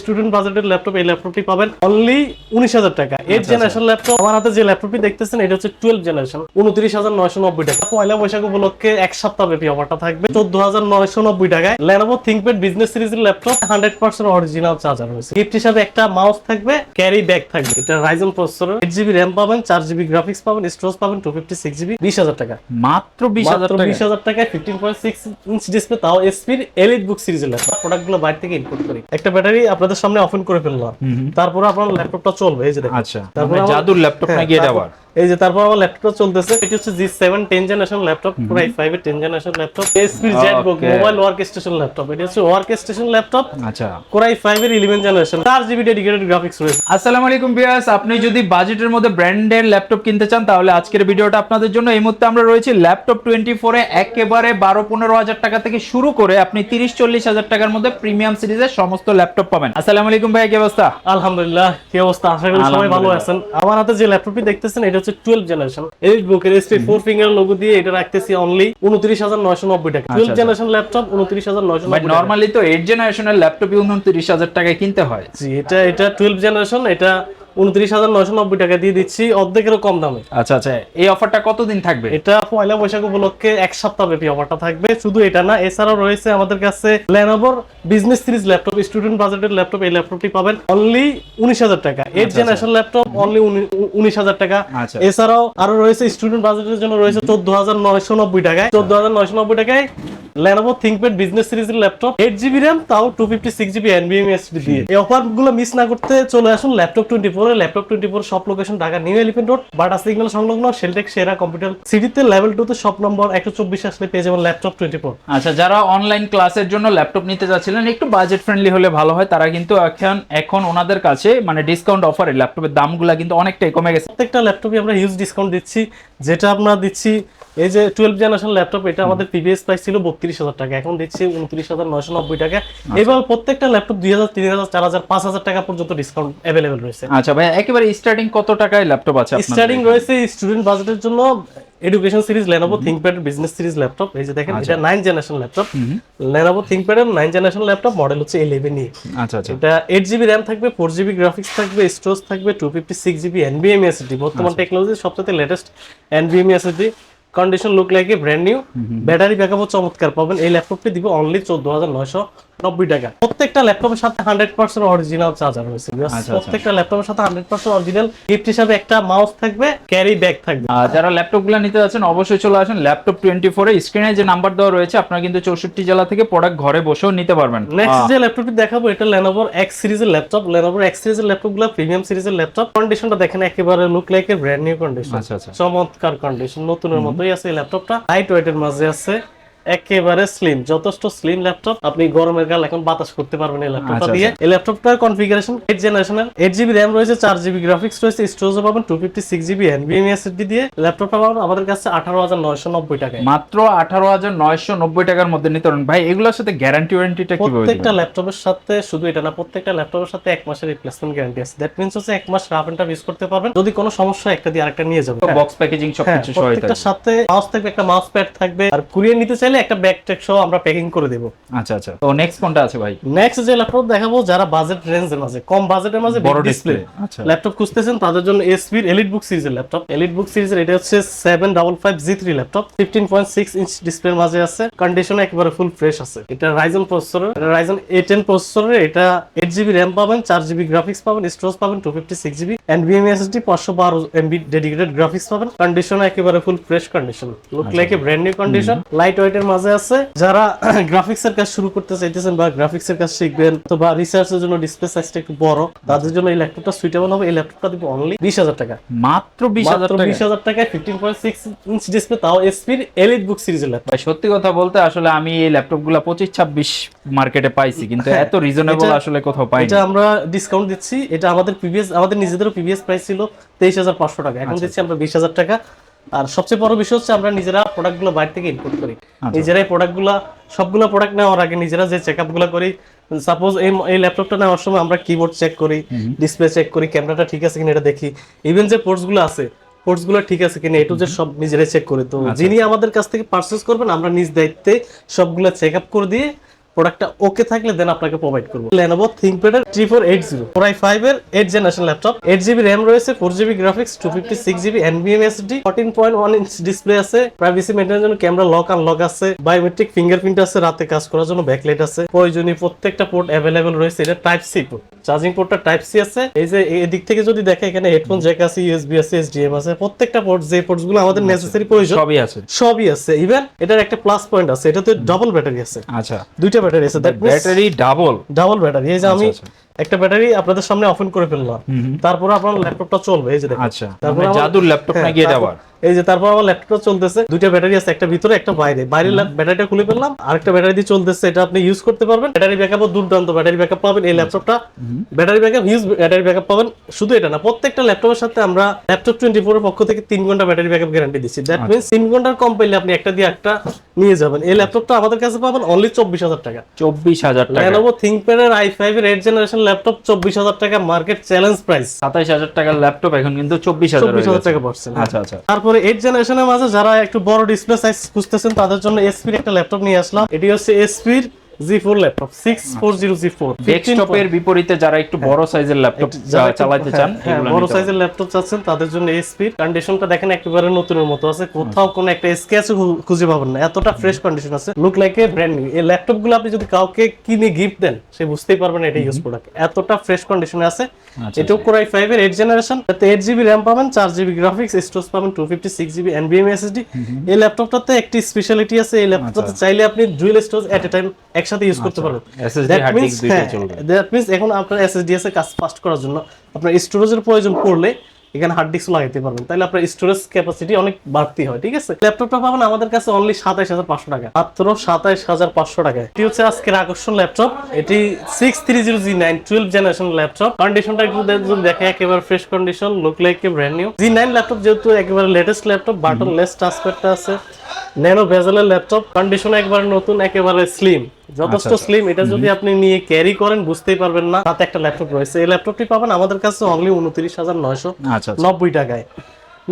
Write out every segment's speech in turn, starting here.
Student বাজেটের laptop, এই ল্যাপটপটি পাবেন অনলি 19,000 টাকা। 8 জেনারেশন ল্যাপটপ। আমার হাতে যে ল্যাপটপটি দেখতেছেন এটা হচ্ছে 12 জেনারেশন, 29,990 টাকা। পয়লা বৈশাখ উপলক্ষে এক সপ্তাহ ব্যাপী অফারটা থাকবে 14,990 টাকায়। Lenovo ThinkPad বিজনেস সিরিজের ল্যাপটপ 100% অরিজিনাল চার্জার রয়েছে। গিফট হিসাবে একটা মাউস থাকবে, ক্যারি ব্যাগ থাকবে। এটা Ryzen প্রসেসরের 8GB RAM পাবেন, 4GB গ্রাফিক্স পাবেন, স্টোরেজ পাবেন 256GB। 20,000 টাকা, মাত্র 20,000 টাকা। 20,000 টাকায় 15.6 ইঞ্চ ডিসপ্লে, তাও এসপির এলিট বুক সিরিজের ল্যাপটপ। প্রোডাক্টগুলো বাইরে থেকে ইম্পোর্ট করি। একটা ব্যাটারি আপনাদের সামনে ওপেন করে ফেললাম, তারপর আপনার ল্যাপটপটা চলবে। এই যে দেখেন, আচ্ছা, তারপর জাদুর ল্যাপটপ নাকি এটা আবার? এই যে তারপর আমার ল্যাপটপটা চলতেছে। এটা হচ্ছে G7 10 generation laptop, Core i5 এর 10 জেনারেশন ল্যাপটপ, এসপির ZBook mobile work station laptop. এটা হচ্ছে ওয়ার্ক স্টেশন ল্যাপটপ, আচ্ছা, Core i5 এর 11 জেনারেশন, 4GB ডেডিকেটেড গ্রাফিক্স রয়েছে। আসসালামু আলাইকুম ভিউয়ার্স, আপনি যদি বাজেটের মধ্যে ব্র্যান্ডের ল্যাপটপ কিনতে চান তাহলে আজকের ভিডিওটা আপনাদের জন্য। এই মুহূর্তে আমরা রয়েছি ল্যাপটপ 24 এ একেবারে 12-15 হাজার টাকা থেকে শুরু করে আপনি 30-40 হাজার টাকার মধ্যে প্রিমিয়াম সিরিজের সমস্ত ল্যাপটপ পাবেন। আসসালামু আলাইকুম ভাই, কি অবস্থা? আলহামদুলিল্লাহ, কি অবস্থা? আশা করি সবাই ভালো আছেন। আমার হাতে যে ল্যাপটপটি দেখতেছেন এটা হচ্ছে 12 জেনারেশন এলিট বুকের এসপি 4 ফিঙ্গার লোগো দিয়ে এটা রাখতেছি অনলি 29,990 টাকা। 12 জেনারেশন ল্যাপটপ 29,990 টাকা। নরমালি তো 8 জেনারেশনের ল্যাপটপই 29,000 টাকায় কিনতে হয়। জি, এটা 12 জেনারেশন, এটা 29,990 টাকা দিয়ে দিচ্ছি অর্ধেকেরও কম দামে। আচ্ছা আচ্ছা, এই অফারটা কতদিন থাকবে? এটা পয়লা বৈশাখ উপলক্ষে এক সপ্তাহ ব্যাপী অফারটা থাকবে। শুধু এটা না, এছাড়াও রয়েছে আমাদের কাছে Lenovo business series laptop, student বাজেটের ল্যাপটপ। এই ল্যাপটপটি পাবেন অনলি 19,000 টাকা। 8 জেনারেশন ল্যাপটপ অনলি 19,000 টাকা। এছাড়াও আরো রয়েছে স্টুডেন্ট বাজেটের জন্য রয়েছে 14,990 টাকায়। 14,990 টাকায় Lenovo ThinkPad বিজনেস সিরিজের ল্যাপটপ, 8GB RAM, তাও 256GB NVMe SSD দিয়ে। এই অফারগুলো মিস না করতে চলে আসুন ল্যাপটপ 24 এ। ল্যাপটপ 24 সব location Dhaka new elephant road, বাটা সিগন্যাল সংলগ্ন শেলটেক সেরা কম্পিউটার সিটিতে লেভেল 2 তে শপ নম্বর 124 আসলে পেয়ে যাবেন ল্যাপটপ 24। আচ্ছা, যারা অনলাইন ক্লাসের জন্য ল্যাপটপ নিতে যাচ্ছিলেন একটু বাজেট ফ্রেন্ডলি হলে ভালো হয়, তারা কিন্তু এখন ওনাদের কাছে মানে ডিসকাউন্ট অফারে ল্যাপটপের দামগুলো কিন্তু অনেকটাই কমে গেছে। প্রত্যেকটা ল্যাপটপে আমরা হিউজ ডিসকাউন্ট দিচ্ছি। যেটা আমরা দিচ্ছি, এই যে 12 জেনারেশন ল্যাপটপ, এটা আমাদের প্রিভিয়াস প্রাইস ছিল 32,000 টাকা, এখন দিচ্ছি 29,990 টাকা। এবার প্রত্যেকটা ল্যাপটপ 2,000, 3,000, 4,000, 5,000 টাকা পর্যন্ত ডিসকাউন্ট अवेलेबल রয়েছে। আচ্ছা ভাই, একেবারে স্টার্টিং কত টাকায় ল্যাপটপ আছে আপনাদের? স্টার্টিং রয়েছে স্টুডেন্ট বাজেটের জন্য education series Lenovo ThinkPad business series laptop. এই যে দেখেন, এটা 9 জেনারেশন ল্যাপটপ, Lenovo ThinkPad এর 9 জেনারেশন ল্যাপটপ, মডেল হচ্ছে 11E। আচ্ছা আচ্ছা, এটা 8GB RAM থাকবে, 4GB গ্রাফিক্স থাকবে, স্টোরেজ থাকবে 256GB NVMe SSD, বর্তমান টেকনোলজির সবচেয়ে latest NVMe SSD। Condition look like a brand new. Battery ব্যাকআপও চমৎকার পাবেন। এই ল্যাপটপটি দিব অনলি 14,990 টাকা। প্রত্যেকটা ল্যাপটপের সাথে 100% অরিজিনাল চার্জার রয়েছে। প্রত্যেকটা ল্যাপটপের সাথে 100% অরিজিনাল। গিফট হিসাবে একটা মাউস থাকবে, ক্যারি ব্যাগ থাকবে। যারা ল্যাপটপগুলো নিতে যাচ্ছেন অবশ্যই চলে আসেন ল্যাপটপ 24 এ। স্ক্রিনে যে নাম্বার দেওয়া রয়েছে, আপনারা কিন্তু 64 জেলা থেকে প্রোডাক্ট ঘরে বসেও নিতে পারবেন। নেক্সট যে ল্যাপটপটি দেখাবো এটা Lenovo X সিরিজের ল্যাপটপ। Lenovo X সিরিজের ল্যাপটপগুলো প্রিমিয়াম সিরিজের ল্যাপটপ। কন্ডিশনটা দেখেন, একেবারে look like a brand new condition. আচ্ছা আচ্ছা, চমৎকার কন্ডিশন, নতুনের মতোই আছে এই ল্যাপটপটা। লাইট ওয়েটের মাঝে আছে, একেবারে স্লিম, যথেষ্ট স্লিম ল্যাপটপ। আপনি গরমের কাল এখন বাতাস করতে পারবেন এই ল্যাপটপটা দিয়ে। এই ল্যাপটপটার কনফিগারেশন 8 জেনারেশনের, 8GB RAM রয়েছে, 4GB গ্রাফিক্স রয়েছে, স্টোরেজ পাবেন 256GB NVMe SSD দিয়ে। ল্যাপটপটা পাবেন আমাদের কাছে 18,990 টাকায়। মাত্র 18,990 টাকার মধ্যে নিতে পারেন। ভাই এগুলোর সাথে গ্যারান্টি ওয়ারেন্টিটা কিভাবে? প্রত্যেকটা ল্যাপটপের সাথে, শুধু এটা না, প্রত্যেকটা ল্যাপটপের সাথে 1 মাসের রিপ্লেসমেন্ট গ্যারান্টি আছে। দ্যাট মিন্স হচ্ছে 1 মাস রাফ এন্ড টাফ ইউজ করতে পারবেন। যদি কোনো সমস্যা একটা দিয়ে আরেকটা নিয়ে যাবেন। বক্স প্যাকেজিং সবকিছু সহ। প্রত্যেকটার সাথে মাউস থাকবে, একটা মাউস প্যাড থাকবে, আর কুরিয়ার নিতে চাইলে একটা ব্যাগ ট্যাগ সহ আমরা প্যাকিং করে দেব। আচ্ছা আচ্ছা, তো নেক্সট কোনটা আছে ভাই? নেক্সট যে ল্যাপটপ দেখাবো, যারা বাজেট রেঞ্জের মাঝে, কম বাজেটের মাঝে বড় ডিসপ্লে ল্যাপটপ খুঁজতেছেন তাদের জন্য এসপির এলিট বুক সিরিজের ল্যাপটপ। এলিট বুক সিরিজের এটা হচ্ছে 755G3 ল্যাপটপ, 15.6 ইঞ্চ ডিসপ্লের মাঝে আছে। কন্ডিশন একেবারে ফুল ফ্রেশ আছে। এটা Ryzen প্রসেসর, Ryzen A10 প্রসেসরের। এটা 8GB RAM পাবেন, 4GB গ্রাফিক্স পাবেন, স্টোরেজ পাবেন 256GB NVMe SSD, 512MB dedicated graphics পাবেন। কন্ডিশন একেবারে full fresh condition, look like a brand new condition. Light ওয়েটের মাঝে আছে। যারা গ্রাফিক্স এর কাজ শুরু করতে চাইতেছেন বা গ্রাফিক্স এর কাজ শিখবেন অথবা রিসার্চের জন্য ডিসপ্লে সাইজটা একটু বড়, তাদের জন্য এই ল্যাপটপটা সুইটেবল হবে। এই ল্যাপটপটা দিব অনলি 20,000 টাকা। মাত্র 20,000 টাকা। 20,000 টাকায় 15.6 ইঞ্চ ডিসপ্লে, তাও এসপির এলিট বুক সিরিজের ল্যাপটপ। ভাই সত্যি কথা বলতে আসলে আমি এই ল্যাপটপগুলো 25-26 মার্কেটে পাইছি, কিন্তু এত রিজনেবল আসলে কোথাও পাইনি। এটা আমরা ডিসকাউন্ট দিচ্ছি। এটা আমাদের নিজেদেরও প্রিভিয়াস প্রাইস ছিল 23,500 টাকা, এখন দিচ্ছি আমরা 20,000 টাকা। আর সবচেয়ে বড় বিষয় হচ্ছে আমরা নিজেরা প্রোডাক্টগুলো বাইরে থেকে ইম্পোর্ট করি। নিজেরাই প্রোডাক্টগুলো, সবগুলো প্রোডাক্ট নেওয়ার আগে নিজেরা যে চেকআপগুলো করি, সাপোজ এই ল্যাপটপটা নেওয়ার সময় আমরা কিবোর্ড চেক করি, ডিসপ্লে চেক করি, ক্যামেরাটা ঠিক আছে কিনা এটা দেখি, ইভেন যে পোর্টসগুলো আছে পোর্টসগুলো ঠিক আছে কিনা এ টু জেড সব নিজেরাই চেক করি। তো যিনি আমাদের কাছ থেকে পারচেজ করবেন আমরা নিজ দায়িত্বে সবগুলো চেকআপ করে দিয়ে প্রোডাক্টটা ওকে থাকলে দেন আপনাকে প্রোভাইড করবো। Lenovo ThinkPad এর 3480 Core i5 এর 8th generation laptop, 8GB RAM রয়েছে, 4GB graphics, 256GB NVMe SSD, 14.1 inch display আছে, প্রাইভেসি মেইনটেইনের জন্য ক্যামেরা লক আনলক আছে, বায়োমেট্রিক ফিঙ্গারপ্রিন্ট আছে, রাতে কাজ করার জন্য ব্যাকলাইট আছে, প্রয়োজনীয় প্রত্যেকটা পোর্ট অ্যাভেলেবল রয়েছে। এটা টাইপ সি পোর্ট, চার্জিং পোর্টটা টাইপ সি আছে। এই যে এদিক থেকে যদি দেখে এখানে হেডফোন জ্যাক আছে, ইউএসবি আছে, এসডিএম আছে, প্রত্যেকটা পোর্ট যে পোর্টস গুলো আমাদের নেসেসারি প্রয়োজন সবই আছে। ইভেন এটার একটা প্লাস পয়েন্ট আছে, এটাতে ডাবল ব্যাটারি আছে। আচ্ছা, দুইটা ব্যাটারি আছে, that means battery double battery. এই যে আমি একটা ব্যাটারি আপনাদের সামনে ওপেন করে ফেললাম, তারপর আপনার ল্যাপটপটা চলবে। এই যে দেখেন, আচ্ছা, তারপর জাদুর ল্যাপটপ না গিয়ে যাবার। এই যে তারপর আমার ল্যাপটপটা চলতেছে, দুইটা ব্যাটারি আছে, একটা ভিতরে একটা বাইরে। বাইরের ব্যাটারিটা খুলে ফেললাম, আরেকটা ব্যাটারি দিয়ে চলতেছে, এটা আপনি ইউজ করতে পারবেন। ব্যাটারি ব্যাকআপও দুর্দান্ত ব্যাটারি ব্যাকআপ পাবেন এই ল্যাপটপটা। Battery backup huge battery backup পাবেন। শুধু এটা না, প্রত্যেকটা ল্যাপটপের সাথে আমরা ল্যাপটপ 24 এর পক্ষ থেকে 3 ঘন্টা ব্যাটারি ব্যাকআপ গ্যারান্টি দিচ্ছি। দ্যাট মিন্স 3 ঘন্টার কম পেলে আপনি একটা দিয়ে একটা নিয়ে যাবেন। এই ল্যাপটপটা আমাদের কাছে পাবেন অনলি 24,000 টাকা। 24,000 টাকা। Lenovo ThinkPad এর i5 এর 8th জেনারেশন ল্যাপটপ 24,000 টাকা মার্কেট চ্যালেঞ্জ প্রাইস। 27,000 টাকার ল্যাপটপ এখন কিন্তু 24,000 টাকা পড়ছে। আচ্ছা আচ্ছা। তারপরে 8th জেনারেশনের মাঝে যারা একটু বড় ডিসপ্লে সাইজ খুঁজতেছেন তাদের জন্য এসপির একটা ল্যাপটপ নিয়ে আসলাম। এটি হচ্ছে এসপির G4 ল্যাপটপ 640 G4। ডেস্কটপের বিপরীতে যারা একটু বড় সাইজের ল্যাপটপ চালাতে চান, বড় সাইজের ল্যাপটপ চাচ্ছেন তাদের জন্য এসপি। কন্ডিশনটা দেখেন একেবারে নতুনের মতো আছে, কোথাও কোনো একটা স্ক্র্যাচ খুঁজে পাবেন না, এতটা ফ্রেশ কন্ডিশন আছে, look like a brand new. এই ল্যাপটপগুলো আপনি যদি কাউকে কিনে গিফট দেন সে বুঝতেই পারবে না এটা ইউজ প্রোডাক্ট, এতটা ফ্রেশ কন্ডিশনে আছে। এটাও Core i5 এর 8th জেনারেশন, এতে 8GB RAM পাবেন, 4GB গ্রাফিক্স, স্টোরেজ পাবেন 256GB NVMe SSD। এই ল্যাপটপটাতে একটি স্পেশালিটি আছে, এই ল্যাপটপটাতে চাইলে আপনি ডুয়াল স্টোরেজ এট এ টাইম একসাথে ইউজ করতে পারবেন। SSD হার্ড ডিস্ক দুইটা চলবে। দ্যাট মিন্স এখন আপনার এসএসডি আছে কাজ ফাস্ট করার জন্য, আপনার স্টোরেজের প্রয়োজন পড়লে এখানে হার্ড ডিস্ক লাগাইতে পারবেন, তাহলে আপনার স্টোরেজ ক্যাপাসিটি অনেক বাড়তি হয়। ঠিক আছে, ল্যাপটপটা পাবেন আমাদের কাছে অনলি 27,500 টাকা, মাত্র 27,500 টাকায়। এটি হচ্ছে আজকের আকর্ষণ ল্যাপটপ, এটি 630G9 12th জেনারেশন ল্যাপটপ। কন্ডিশনটা একটু যদি দেখে একেবারে fresh condition, look like a brand new. G9 laptop যেহেতু একেবারে লেটেস্ট ল্যাপটপ, বাটন লেস টাচপ্যাডটা আছে, ন্যানো বেজেলের ল্যাপটপ, কন্ডিশন একবারে নতুন, একেবারে স্লিম, যথেষ্ট স্লিম। এটা যদি আপনি নিয়ে ক্যারি করেন বুঝতেই পারবেন না তাতে একটা ল্যাপটপ রয়েছে। এই ল্যাপটপটি পাবেন আমাদের কাছে অনলি 29,990 টাকায়।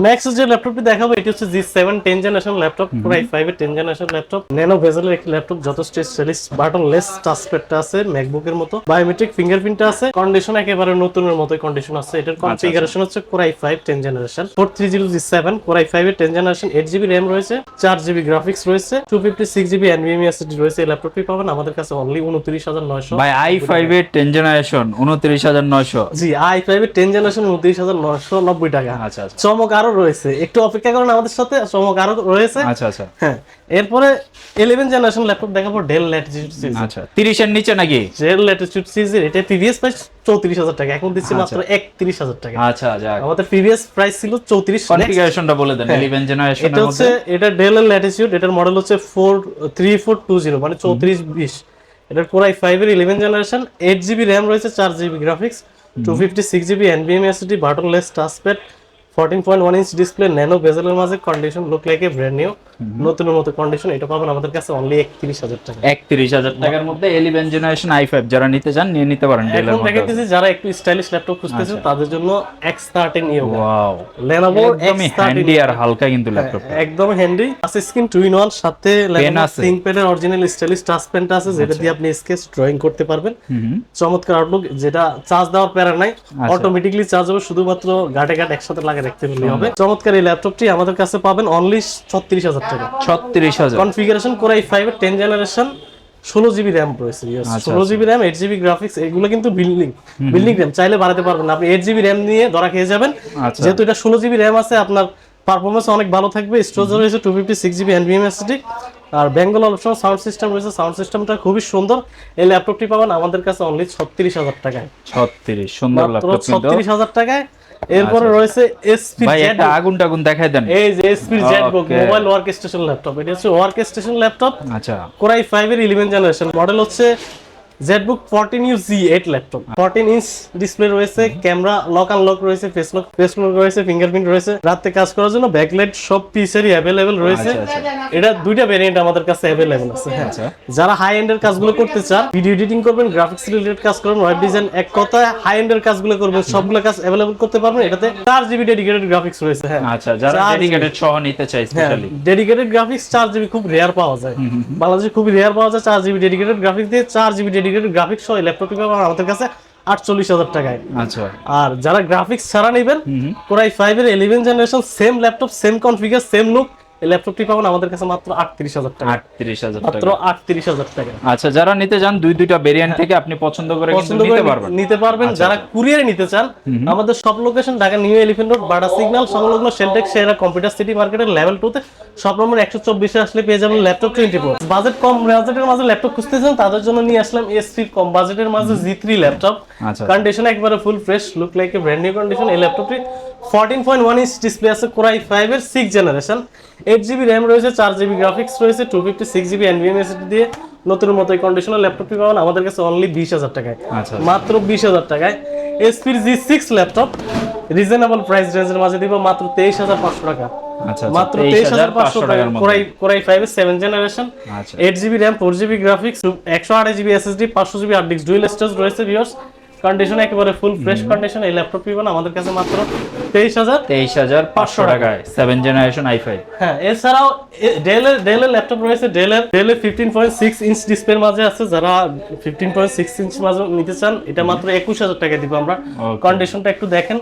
নেক্সট যে ল্যাপটপটি দেখাবো এটি হচ্ছে G7 10th generation laptop, Core i5 এর 10th জেনারেশন ল্যাপটপ, ন্যানো বেজেলের একটি ল্যাপটপ, যথেষ্ট স্টাইলিশ, বাটন লেস টাচপ্যাডটা আছে, ম্যাকবুকের মতো, বায়োমেট্রিক ফিঙ্গারপ্রিন্টটা আছে, কন্ডিশন একেবারে নতুনের মতোই কন্ডিশন আছে। এটার কনফিগারেশন হচ্ছে Core i5 10th generation 430G7, Core i5 এর 10th জেনারেশন, 8GB RAM রয়েছে, 4GB গ্রাফিক্স রয়েছে, 256GB NVMe SSD রয়েছে। এই ল্যাপটপটি পাবেন আমাদের কাছে অনলি 29,900। ভাই i5 এর 10th জেনারেশন 29,900। জি, i5 এর 10th জেনারেশন 29,990 টাকা। আচ্ছা আচ্ছা, চমক আরো রয়েছে, একটু অপেক্ষা করেন আমাদের সাথে, চমক আরো রয়েছে। আচ্ছা আচ্ছা, হ্যাঁ। এরপরে 11th জেনারেশন ল্যাপটপ দেখাবো, ডেল ল্যাটিটিউড সিরিজ। আচ্ছা, 30 এর নিচে নাকি? ডেল ল্যাটিটিউড সিরিজ, এটা প্রিভিয়াস প্রাইস 34,000 টাকা, এখন দিচ্ছি মাত্র 31,000 টাকা। আচ্ছা, যাক, আমাদের প্রিভিয়াস প্রাইস ছিল 34। কনফিগারেশনটা বলে দেন 11 জেনারেশনের এটা হচ্ছে, এটা ডেল ল্যাটিটিউড, এটার মডেল হচ্ছে 3420, মানে 3420। এটার Core i5 এর 11th জেনারেশন, 8GB RAM রয়েছে, 4GB graphics, 256GB NVMe SSD, buttonless touchpad, 14.1 inch display, nano বেজেলের মাঝে, condition look like a brand new, নতুনের মতো কন্ডিশন। এটা পাবেন আমাদের কাছে অনলি 31,000 টাকা। 31,000 টাকার মধ্যে 11 জেনারেশন i5 যারা নিতে চান নিয়ে নিতে পারেন। এখন দেখাইতেছি যারা একটু স্টাইলিশ ল্যাপটপ খুঁজতেছেন তাদের জন্য X13 Neo। ওয়াও, Lenovo একদমই হ্যান্ডি আর হালকা কিন্তু ল্যাপটপ, একদম হ্যান্ডি, টাচ স্ক্রিন 2-in-1, সাথে Lenovo ThinkPad এর অরিজিনাল স্টাইলিশ টাচ পেনটা আছে, যেটা দিয়ে আপনি স্কেচ ড্রয়িং করতে পারবেন। চমৎকার আউটলুক, যেটা চার্জ দেওয়ার প্যারা নাই, অটোমেটিক্যালি চার্জ হবে, শুধুমাত্র গাটে গাট একসাথে লাগিয়ে রাখতে পারলে হবে। চমৎকার এই ল্যাপটপটি আমাদের কাছে পাবেন অনলি 36,000 টাকা। 36,000। কনফিগারেশন Core i5 এর 10th জেনারেশন, 16GB RAM রয়েছে, 16GB RAM, 8GB গ্রাফিক্স, এগুলো কিন্তু বিল্ডিং RAM, চাইলে বাড়াতে পারবেন না। আপনি 8GB RAM নিয়ে ধরা খেয়ে যাবেন, যেহেতু এটা 16GB RAM আছে, আপনার পারফরম্যান্স অনেক ভালো থাকবে। স্টোরেজ রয়েছে 256GB NVMe SSD, আর বেঙ্গল অপশন সাউন্ড সিস্টেম রয়েছে, সাউন্ড সিস্টেমটা খুবই সুন্দর। এই ল্যাপটপটি পাবেন আমাদের কাছে অনলি 36,000 টাকায়। 36, সুন্দর ল্যাপটপ, 36,000 টাকায়। এরপরে রয়েছে এসপি ভাই, একটা আগুন টাগুন দেখায় দেন। এই যে SP Jetbook mobile workstation laptop, এটা হচ্ছে ওয়ার্কস্টেশন ল্যাপটপ। আচ্ছা, Core i5 এর 11th জেনারেশন, মডেল হচ্ছে ZBook 14U Z8 laptop, 14 inch display রয়েছে, ক্যামেরা লক আনলক রয়েছে, ফেস লক রয়েছে, ফিঙ্গারপ্রিন্ট রয়েছে, রাতে কাজ করার জন্য ব্যাকলাইট সব পিসেরই অ্যাভেলেবেল রয়েছে। এটা দুইটা ভেরিয়েন্ট আমাদের কাছে অ্যাভেলেবেল আছে। হ্যাঁ, যারা হাই এন্ডের কাজগুলো করতে চান, ভিডিও এডিটিং করবেন, গ্রাফিক্স রিলেটেড কাজ করবেন, ওয়েব ডিজাইন, এক কথায় হাই এন্ডের কাজগুলো করবেন, সবগুলো কাজ অ্যাভেলেবল করতে পারবেন। এটাতে 4GB ডেডিকেটেড গ্রাফিক্স রয়েছে। হ্যাঁ, আচ্ছা, যারা ডেডিকেটেড সহ নিতে চাই স্পেশালি ডেডিকেটেড গ্রাফিক্স 4GB খুব রেয়ার পাওয়া যায়, বাংলাদেশে খুবই রেয়ার পাওয়া যায়। 4GB ডেডিকেটেড গ্রাফিক্স দিয়ে 4GB ডেডিকেটেড গ্রাফিক্স সহ ল্যাপটপটি পাবেন আমাদের কাছে 48,000 টাকায়। আচ্ছা, আর যারা গ্রাফিক্স ছাড়া নেবেন, Core i5 এর 11 generation, same laptop, same configure, same look, এই ল্যাপটপটি পাবেন আমাদের কাছে মাত্র 38,000 টাকা। 38,000 মাত্র টাকা। 38,000 টাকা। আচ্ছা, যারা নিতে চান দুইটা ভেরিয়েন্ট থেকে আপনি পছন্দ করে কিন্তু নিতে পারবেন। যারা কুরিয়ারে নিতে চান, আমাদের সব location Dhaka new elephant road, Badda signal সংলগ্ন শেলটেক সেরা কম্পিউটার সিটি মার্কেটের লেভেল 2 তে শপ নম্বর 124 এ আসলে পেয়ে যাবেন ল্যাপটপ 24। বাজেট কম বাজেটের মাঝে ল্যাপটপ খুঁজতেছেন, তাদের জন্য নিয়ে আসলাম এসপি কম বাজেটের মাঝে Z3 ল্যাপটপ। কন্ডিশন একবারে full fresh, look like a brand new condition. এই ল্যাপটপটি 14.1 ইঞ্চ ডিসপ্লে আছে, Core i5 এর 6 জেনারেশন, 8GB RAM রয়েছে, 4GB গ্রাফিক্স রয়েছে, 256GB NVMe SSD দিয়ে নতুনের মতো এই কন্ডিশনাল ল্যাপটপটি পাবেন আমাদের কাছে অনলি 20,000 টাকায়। মাত্র 20,000 টাকায় এসপির G6 ল্যাপটপ রিজনেবল প্রাইস রেঞ্জের মাঝে দিব মাত্র 23,500 টাকা। মাত্র 23,500 টাকা। Core i5 এর 7 generation, 8GB RAM, 4GB graphics, 128GB SSD, 500GB hard disk, dual storage রয়েছে। ভিউয়ার্স, কন্ডিশন একেবারে ফুল ফ্রেশ কন্ডিশন। এই ল্যাপটপ পাবেন আমাদের কাছে মাত্র 23,500 টাকায় 7 জেনারেশন i5। হ্যাঁ, এছাড়াও ডেল এর ল্যাপটপ রয়েছে। ডেল এর 15.6 ইঞ্চ ডিসপ্লের মাঝে আছে, যারা 15.6 ইঞ্চ মাঝে নিতে চান এটা মাত্র 21,000 টাকা দিব আমরা। কন্ডিশনটা একটু দেখেন।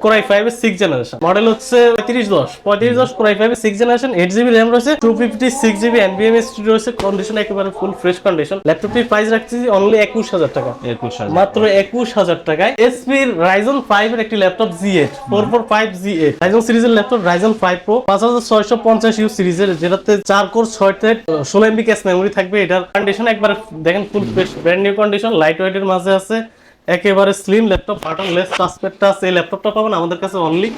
Core i5 এর 6 জেনারেশন, মডেল হচ্ছে 3510 Core i5 এর 6 জেনারেশন, 8GB RAM রয়েছে, 256GB NVMe SSD রয়েছে। কন্ডিশন একেবারে ফুল ফ্রেশ কন্ডিশন। ল্যাপটপটির প্রাইস রাখছি অনলি 21,000 টাকা। মাত্র 21,000 টাকায় এসপি Ryzen 5 এর একটি ল্যাপটপ Z8 445 Z8 Ryzen সিরিজের ল্যাপটপ, Ryzen 5 Pro 5650U সিরিজের, যেটাতে 4 core 6 thread 16MB cache memory থাকবে। এটার কন্ডিশন একবারে দেখেন full fresh brand new condition, light ওয়েটের মাঝে আছে, একেবারে স্লিম ল্যাপটপ, বাটনলেস টাচপ্যাড টাচ। এই ল্যাপটপটা পাবেন আমাদের কাছে অনলি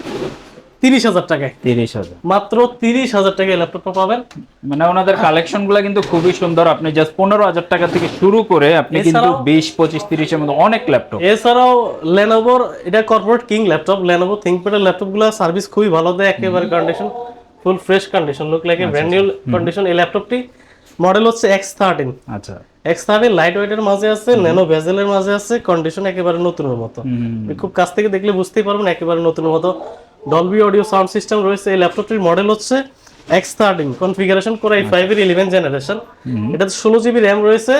30,000 টাকায়। 30,000, মাত্র 30,000 টাকায় ল্যাপটপটা পাবেন। মানে ওনাদের কালেকশনগুলো কিন্তু খুবই সুন্দর। আপনি জাস্ট 15,000 টাকা থেকে শুরু করে আপনি কিন্তু 20, 25, 30 এর মধ্যে অনেক ল্যাপটপ। এছাড়াও Lenovoর এটা corporate king laptop, Lenovo ThinkPad এর ল্যাপটপগুলো সার্ভিস খুবই ভালো দেয়, একেবারে condition full fresh condition, look like a brand new condition. এই ল্যাপটপটি মডেল হচ্ছে X13। আচ্ছা, X13 লাইট ওয়েটের মাঝে আছে, ন্যানো বেজেলের মাঝে আছে, কন্ডিশন একেবারে নতুনের মতো। খুব কাছ থেকে দেখলে বুঝতেই পারবেন একেবারে নতুনের মতো। ডলবি অডিও সাউন্ড সিস্টেম রয়েছে। এই ল্যাপটপটির মডেল হচ্ছে X13, কনফিগারেশন Core i5 এর 11 জেনারেশন। এটাতে 16GB RAM রয়েছে,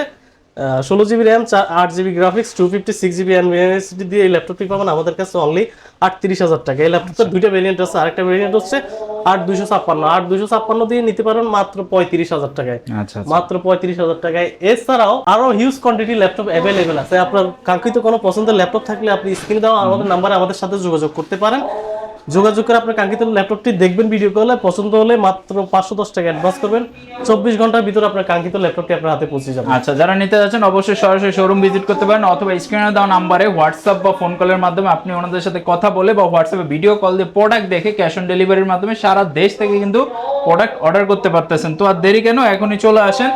16GB RAM, 8GB graphics, 256GB NVMe SSD দিয়ে এই ল্যাপটপটি পাবেন আমাদের কাছে অনলি 38,000 টাকা। এই ল্যাপটপের দুইটা ভেরিয়েন্ট আছে, আরেকটা ভেরিয়েন্ট হচ্ছে 8256 দিয়ে নিতে পারেন মাত্র 35,000 টাকায়। মাত্র 35,000 টাকায়। এছাড়াও আরো হিউজ কোয়ান্টিটি ল্যাপটপ অ্যাভেলেবেল আছে। আপনার কাঙ্ক্ষিত কোনো পছন্দের ল্যাপটপ থাকলে আপনি স্ক্রিনে দেওয়া আমাদের নাম্বারে আমাদের সাথে যোগাযোগ করতে পারেন। যোগাযোগ করে আপনার কাঙ্ক্ষিত ল্যাপটপটি দেখবেন, ভিডিও কলে পছন্দ হলে মাত্র 510 টাকা অ্যাডভান্স করবেন, 24 ঘন্টার ভিতরে আপনার কাঙ্ক্ষিত ল্যাপটপটি আপনার হাতে পৌঁছে যাবে। আচ্ছা, যারা নিতে যাচ্ছেন অবশ্যই সরাসরি শোরুম ভিজিট করতে পারেন, অথবা স্ক্রিনে দেওয়া নাম্বারে হোয়াটসঅ্যাপ বা ফোন কলের মাধ্যমে আপনি ওনাদের সাথে কথা বলে বা হোয়াটসঅ্যাপে ভিডিও কল দিয়ে প্রোডাক্ট দেখে ক্যাশ অন ডেলিভারির মাধ্যমে সারা দেশ থেকে কিন্তু প্রোডাক্ট অর্ডার করতে পারতেছেন। তো আর দেরি কেন, এখনই চলে আসেন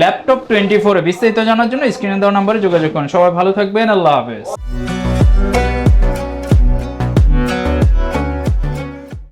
ল্যাপটপ 24 এ। বিস্তারিত জানার জন্য স্ক্রিনে দেওয়া নাম্বারে যোগাযোগ করুন। সবাই ভালো থাকবেন, আল্লাহ হাফেজ।